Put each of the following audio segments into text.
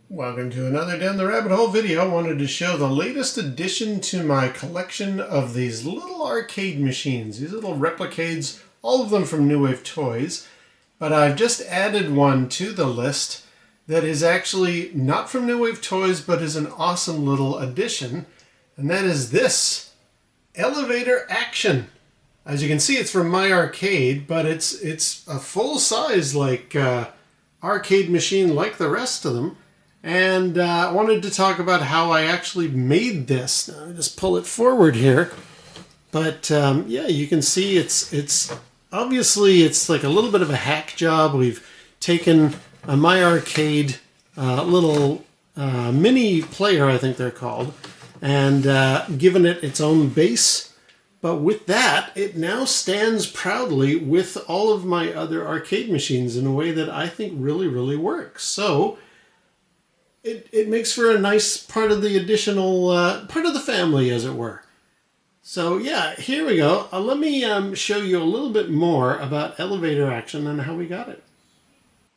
Welcome to another Down the Rabbit Hole video. I wanted to show the latest addition to my collection of these little arcade machines. These little replicades, all of them from New Wave Toys. But I've just added one to the list that is actually not from New Wave Toys, but is an awesome little addition. And that is this Elevator Action. As you can see, it's from MyArcade, but it's a full-size arcade machine like the rest of them. And I wanted to talk about how I actually made this. Now, I'll just pull it forward here. But yeah, you can see it's obviously it's like a little bit of a hack job. We've taken a MyArcade little mini player, I think they're called, and given it its own base. But with that, it now stands proudly with all of my other arcade machines in a way that I think really, really works. So it makes for a nice part of the additional, part of the family, as it were. So yeah, here we go. Let me show you a little bit more about Elevator Action and how we got it.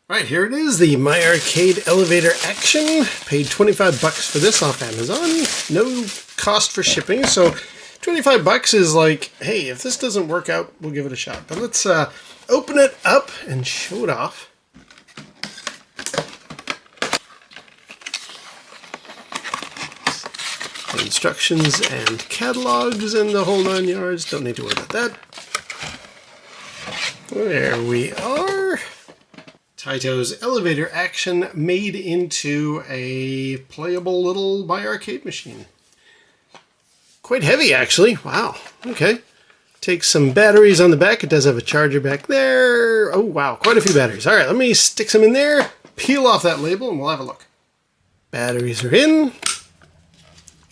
Right, here it is, the MyArcade Elevator Action. Paid 25 bucks for this off Amazon. No cost for shipping, so 25 bucks is like, hey, if this doesn't work out, we'll give it a shot. But let's open it up and show it off. Instructions and catalogs and the whole 9 yards. Don't need to worry about that. There we are. Taito's Elevator Action made into a playable little MyArcade machine. Quite heavy, actually. Wow. Okay. Takes some batteries on the back. It does have a charger back there. Oh, wow. Quite a few batteries. All right, let me stick some in there, peel off that label, and we'll have a look. Batteries are in.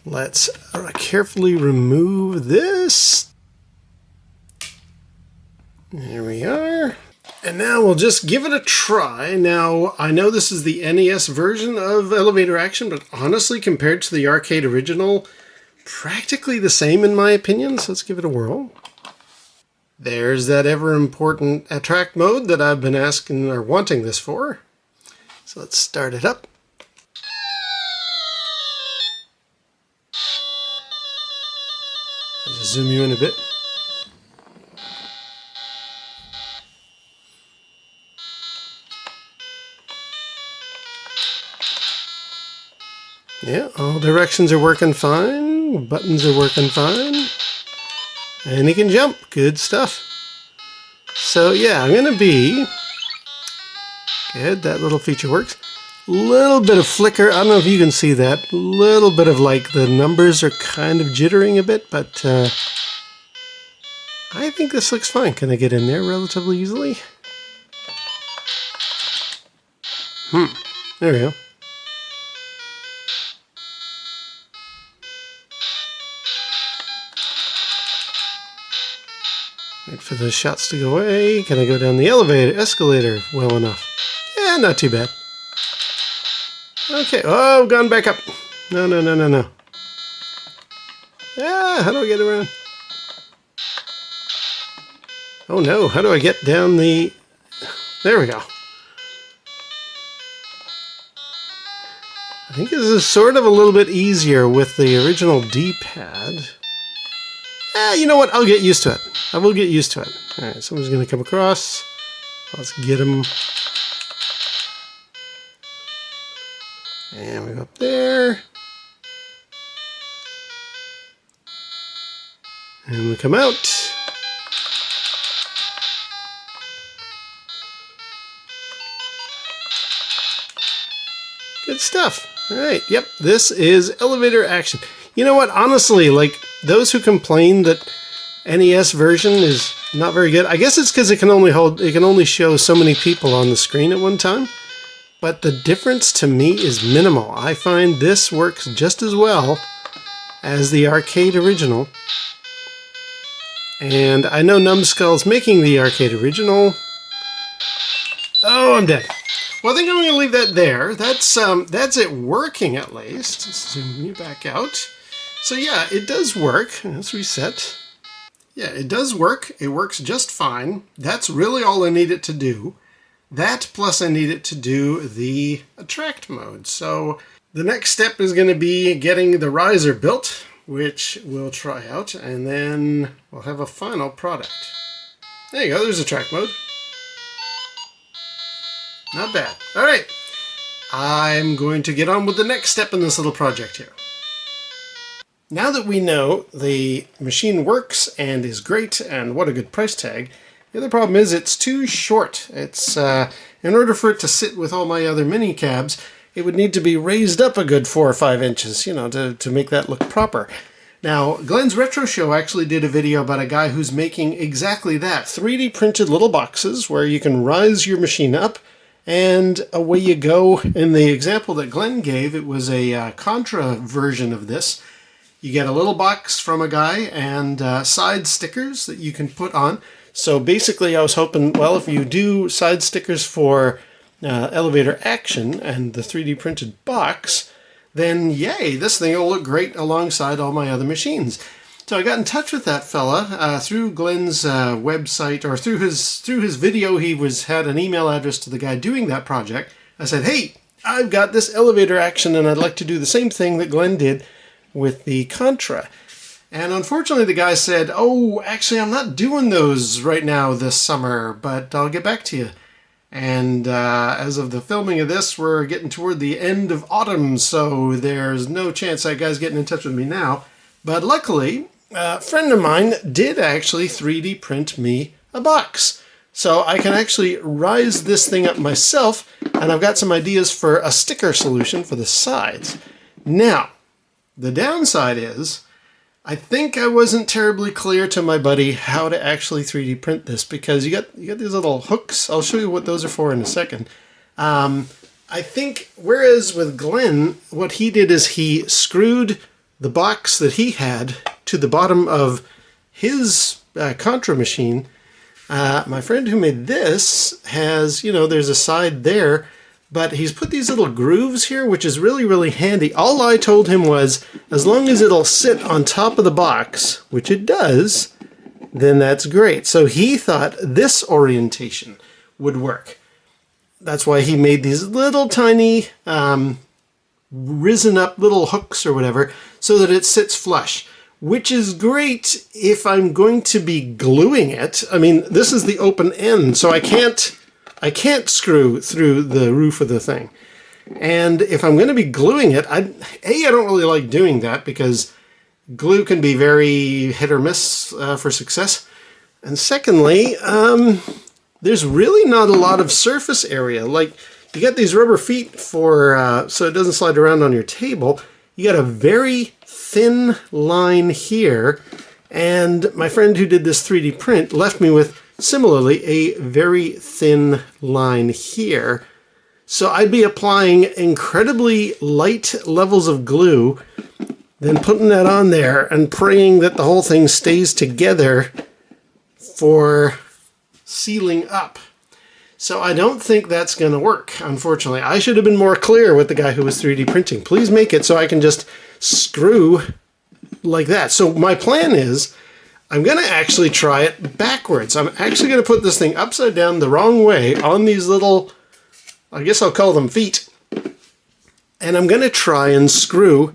Let's carefully remove this. There we are. And now we'll just give it a try. Now, I know this is the NES version of Elevator Action, but honestly, compared to the arcade original, practically the same in my opinion, so let's give it a whirl. There's that ever-important attract mode that I've been asking or wanting this for. So let's start it up. I'll just zoom you in a bit. Yeah, all directions are working fine. Buttons are working fine. And he can jump. Good stuff. So yeah, I'm going to be... Good, that little feature works. Little bit of flicker. I don't know if you can see that. Little bit of like the numbers are kind of jittering a bit, but I think this looks fine. Can I get in there relatively easily? There we go. Wait for the shots to go away. Can I go down the escalator well enough? Yeah, not too bad. Okay, oh, gone back up. No. Ah, how do I get around? Oh no, how do I get down the... There we go. I think this is sort of a little bit easier with the original D-pad. You know what? I'll get used to it. I will get used to it. Alright, someone's going to come across. Let's get him. And we go up there. And we come out. Good stuff. Alright, yep, this is Elevator Action. You know what? Honestly, like, those who complain that NES version is not very good, I guess it's because it can only show so many people on the screen at one time. But the difference to me is minimal. I find this works just as well as the arcade original. And I know Numbskull's making the arcade original. Oh, I'm dead. Well, I think I'm going to leave that there. That's it working at least. Let's zoom you back out. So yeah, it does work. Let's reset. Yeah, it does work. It works just fine. That's really all I need it to do. That plus I need it to do the attract mode. So the next step is going to be getting the riser built, which we'll try out, and then we'll have a final product. There you go, there's attract mode. Not bad. All right, I'm going to get on with the next step in this little project here. Now that we know the machine works and is great and what a good price tag, the other problem is it's too short. It's in order for it to sit with all my other mini cabs, it would need to be raised up a good 4 or 5 inches, you know, to make that look proper. Now, Glen's Retro Show actually did a video about a guy who's making exactly that. 3D printed little boxes where you can rise your machine up and away you go. In the example that Glen gave, it was a Contra version of this. You get a little box from a guy and side stickers that you can put on. So basically I was hoping, well, if you do side stickers for Elevator Action and the 3D printed box, then yay, this thing will look great alongside all my other machines. So I got in touch with that fella through Glen's website, or through his video. He had an email address to the guy doing that project. I said, hey, I've got this Elevator Action and I'd like to do the same thing that Glen did with the Contra. And unfortunately the guy said, oh, actually I'm not doing those right now this summer, but I'll get back to you. And as of the filming of this, we're getting toward the end of autumn, so there's no chance that guy's getting in touch with me now. But luckily, a friend of mine did actually 3D print me a box. So I can actually rise this thing up myself, and I've got some ideas for a sticker solution for the sides. Now, the downside is, I think I wasn't terribly clear to my buddy how to actually 3D print this, because you got these little hooks. I'll show you what those are for in a second. I think, whereas with Glen, what he did is he screwed the box that he had to the bottom of his Contra machine. My friend who made this has, you know, there's a side there, but he's put these little grooves here, which is really, really handy. All I told him was, as long as it'll sit on top of the box, which it does, then that's great. So he thought this orientation would work. That's why he made these little tiny risen up little hooks or whatever, so that it sits flush, which is great if I'm going to be gluing it. I mean, this is the open end, so I can't screw through the roof of the thing. And if I'm going to be gluing it, I don't really like doing that, because glue can be very hit or miss for success. And secondly, there's really not a lot of surface area. Like, you got these rubber feet for so it doesn't slide around on your table. You got a very thin line here, and my friend who did this 3D print left me with similarly a very thin line here. So I'd be applying incredibly light levels of glue, then putting that on there and praying that the whole thing stays together for sealing up. So I don't think that's going to work, unfortunately. I should have been more clear with the guy who was 3D printing. Please make it so I can just screw like that. So my plan is, I'm going to actually try it backwards. I'm actually going to put this thing upside down the wrong way on these little, I guess I'll call them feet. And I'm going to try and screw,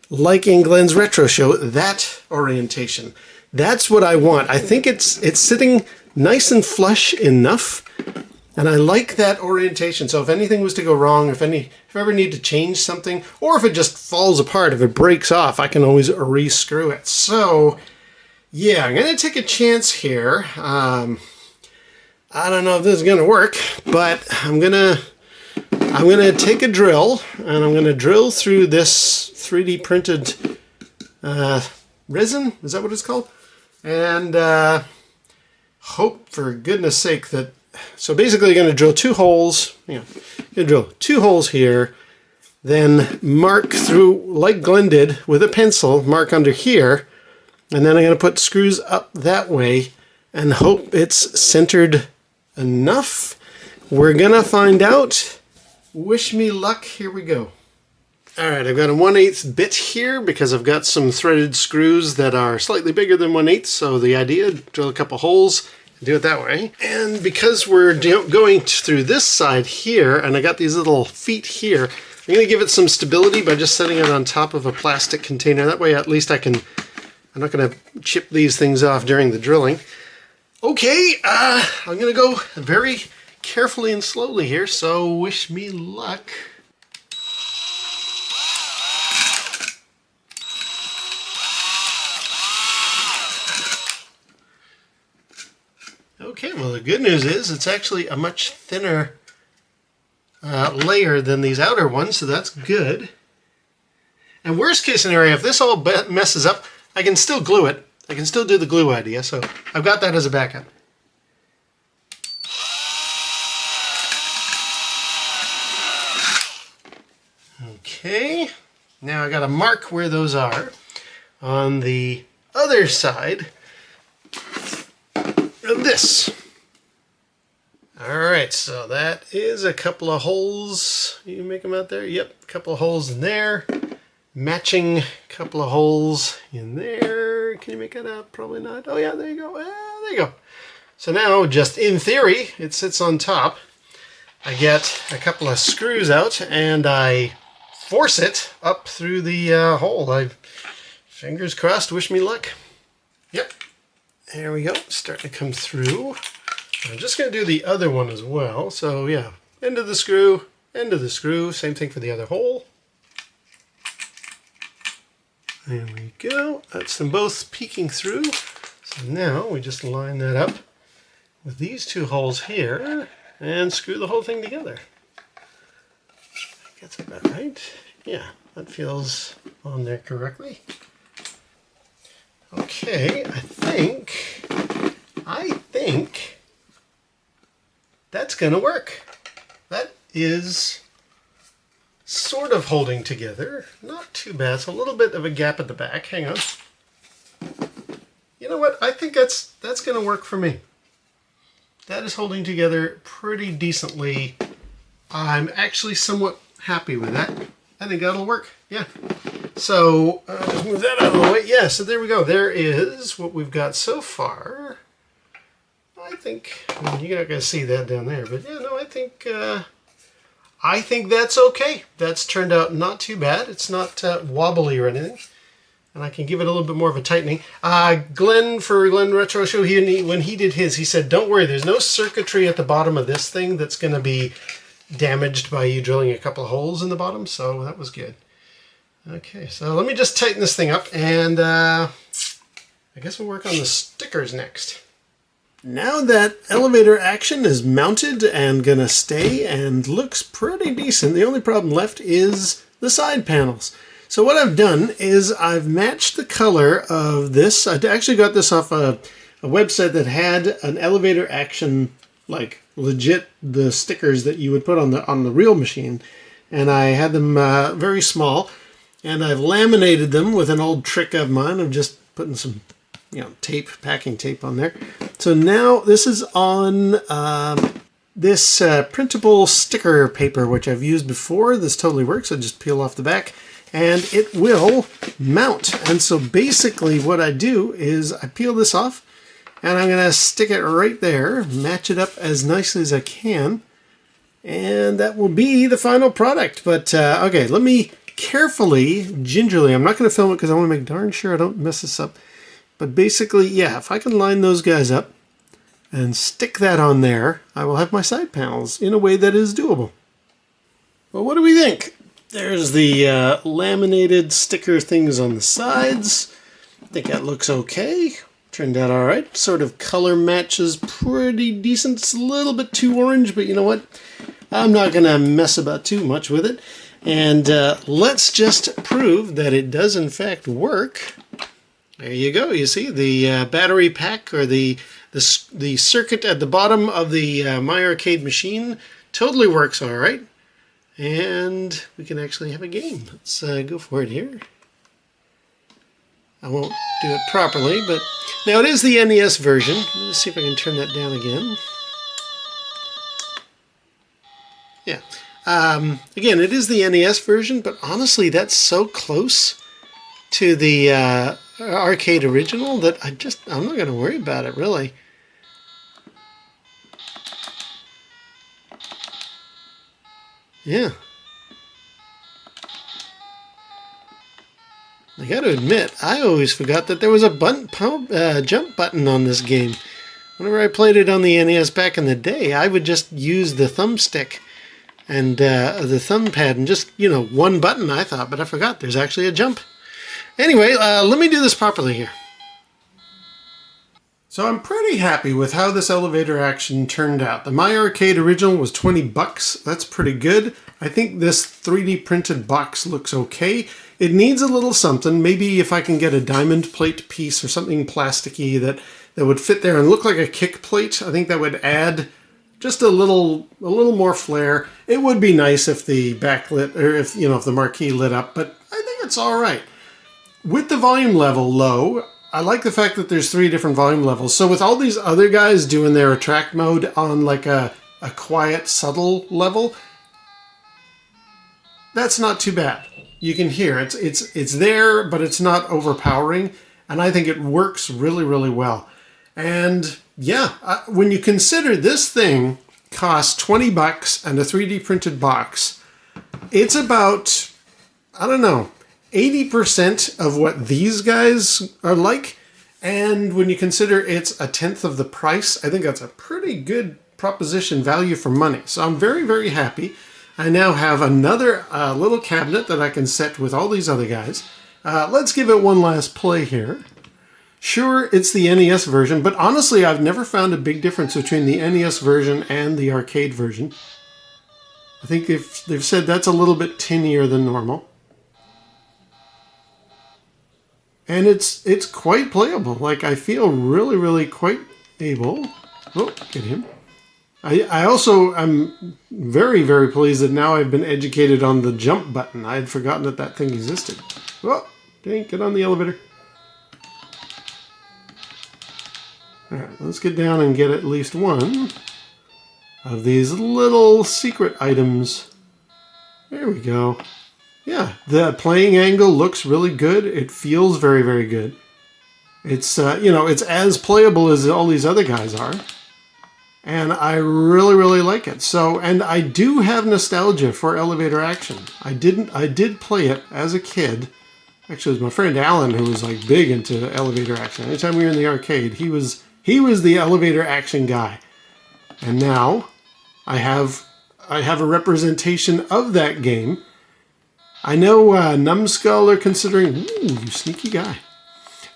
like in Glen's Retro Show, that orientation. That's what I want. I think it's sitting nice and flush enough, and I like that orientation. So if anything was to go wrong, if I ever need to change something, or if it just falls apart, if it breaks off, I can always re-screw it. So yeah, I'm going to take a chance here. I don't know if this is going to work, but I'm going to take a drill, and I'm going to drill through this 3D printed resin. Is that what it's called? And hope for goodness sake that, so basically you're going to drill 2 holes, you're going to drill 2 holes here, then mark through, like Glen did, with a pencil, mark under here, and then I'm going to put screws up that way and hope it's centered enough. We're going to find out. Wish me luck. Here we go. Alright, I've got a 1/8 bit here because I've got some threaded screws that are slightly bigger than 1/8, so the idea, drill a couple holes, do it that way. And because we're going through this side here, and I got these little feet here, I'm going to give it some stability by just setting it on top of a plastic container. That way at least I'm not going to chip these things off during the drilling. Okay, I'm going to go very carefully and slowly here, so wish me luck. Okay, well the good news is it's actually a much thinner layer than these outer ones, so that's good. And worst case scenario, if this all messes up, I can still glue it. I can still do the glue idea, so I've got that as a backup. Okay, now I got to mark where those are on the other side of this. Alright, so that is a couple of holes. You make them out there? Yep, a couple of holes in there. Matching couple of holes in there. Can you make it out? Probably not. Oh yeah, there you go. There you go. So now, just in theory, it sits on top. I get a couple of screws out and I force it up through the hole. Fingers crossed, wish me luck. Yep, there we go, starting to come through. I'm just going to do the other one as well. So yeah, end of the screw, same thing for the other hole. There we go, that's them both peeking through. So now we just line that up with these two holes here and screw the whole thing together. That's about right. Yeah, that feels on there correctly. Okay, I think that's gonna work. That is sort of holding together. Not too bad. It's a little bit of a gap at the back. Hang on. You know what? I think that's gonna work for me. That is holding together pretty decently. I'm actually somewhat happy with that. I think that'll work. Yeah. So move that out of the way. Yeah, so there we go. There is what we've got so far. I think you're not going to see that down there, but yeah, no, I think that's okay. That's turned out not too bad. It's not wobbly or anything. And I can give it a little bit more of a tightening. Glen, for Glen Retro Show, when he did his, he said, don't worry, there's no circuitry at the bottom of this thing that's going to be damaged by you drilling a couple of holes in the bottom, so that was good. Okay, so let me just tighten this thing up, and I guess we'll work on the stickers next. Now that elevator action is mounted and gonna stay and looks pretty decent, the only problem left is the side panels. So what I've done is I've matched the color of this. I actually got this off a website that had an elevator action, like legit the stickers that you would put on the real machine, and I had them very small, and I've laminated them with an old trick of mine of just putting some tape, packing tape on there. So now this is on this printable sticker paper, which I've used before. This totally works. I just peel off the back and it will mount. And so basically what I do is I peel this off and I'm going to stick it right there, match it up as nicely as I can, and that will be the final product. But okay, let me carefully, gingerly, I'm not going to film it because I want to make darn sure I don't mess this up. But basically, yeah, if I can line those guys up and stick that on there, I will have my side panels in a way that is doable. Well, what do we think? There's the laminated sticker things on the sides. I think that looks okay. Turned out all right. Sort of color matches pretty decent. It's a little bit too orange, but you know what? I'm not going to mess about too much with it. And let's just prove that it does in fact work. There you go. You see the battery pack, or the circuit at the bottom of the MyArcade machine totally works all right. And we can actually have a game. Let's go for it here. I won't do it properly, but now it is the NES version. Let's see if I can turn that down again. Yeah. Again, it is the NES version, but honestly, that's so close to the arcade original that I'm not going to worry about it, really. Yeah. I got to admit, I always forgot that there was a jump button on this game. Whenever I played it on the NES back in the day, I would just use the thumbstick and the thumb pad and just, one button, I thought, but I forgot there's actually a jump. Anyway, let me do this properly here. So I'm pretty happy with how this elevator action turned out. The MyArcade original was 20 bucks. That's pretty good. I think this 3D printed box looks okay. It needs a little something. Maybe if I can get a diamond plate piece or something plasticky that would fit there and look like a kick plate, I think that would add just a little more flair. It would be nice if the backlit, or if the marquee lit up, but I think it's all right. With the volume level low, I like the fact that there's 3 different volume levels. So with all these other guys doing their attract mode on like a quiet, subtle level, that's not too bad. You can hear it's there, but it's not overpowering, and I think it works really, really well. And yeah, when you consider this thing costs 20 bucks and a 3D printed box, it's about, I don't know, 80% of what these guys are like. And when you consider it's a tenth of the price, I think that's a pretty good proposition value for money. So I'm very, very happy. I now have another little cabinet that I can set with all these other guys. Let's give it one last play here. Sure, it's the NES version, but honestly, I've never found a big difference between the NES version and the arcade version. I think they've said that's a little bit tinnier than normal. And it's quite playable. Like, I feel really, really quite able. Oh, get him. I also am very, very pleased that now I've been educated on the jump button. I had forgotten that thing existed. Oh, dang, get on the elevator. Alright, let's get down and get at least one of these little secret items. There we go. Yeah, the playing angle looks really good. It feels very, very good. It's, it's as playable as all these other guys are. And I really, really like it. So, and I do have nostalgia for Elevator Action. I did play it as a kid. Actually, it was my friend Alan who was like big into Elevator Action. Anytime we were in the arcade, he was the Elevator Action guy. And now I have a representation of that game. I know Numbskull are considering, ooh, you sneaky guy.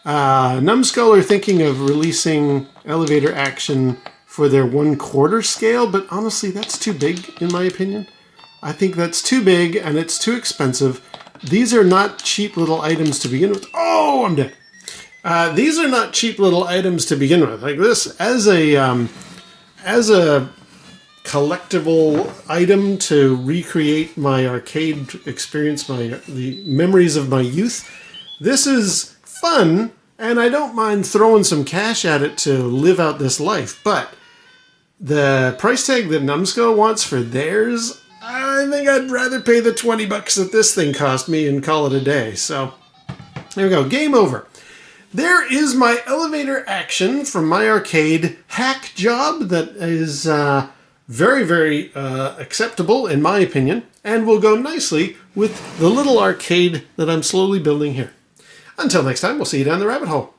Numbskull are thinking of releasing Elevator Action for their 1/4 scale, but honestly, that's too big in my opinion. I think that's too big and it's too expensive. These are not cheap little items to begin with. Oh, I'm dead. These are not cheap little items to begin with. Like this, as a collectible item to recreate my arcade experience, the memories of my youth. This is fun, and I don't mind throwing some cash at it to live out this life. But the price tag that Numbskull wants for theirs, I think I'd rather pay the 20 bucks that this thing cost me and call it a day. So there we go. Game over. There is my Elevator Action from MyArcade hack job that is very, very acceptable in my opinion, and will go nicely with the little arcade that I'm slowly building here. Until next time, we'll see you down the rabbit hole.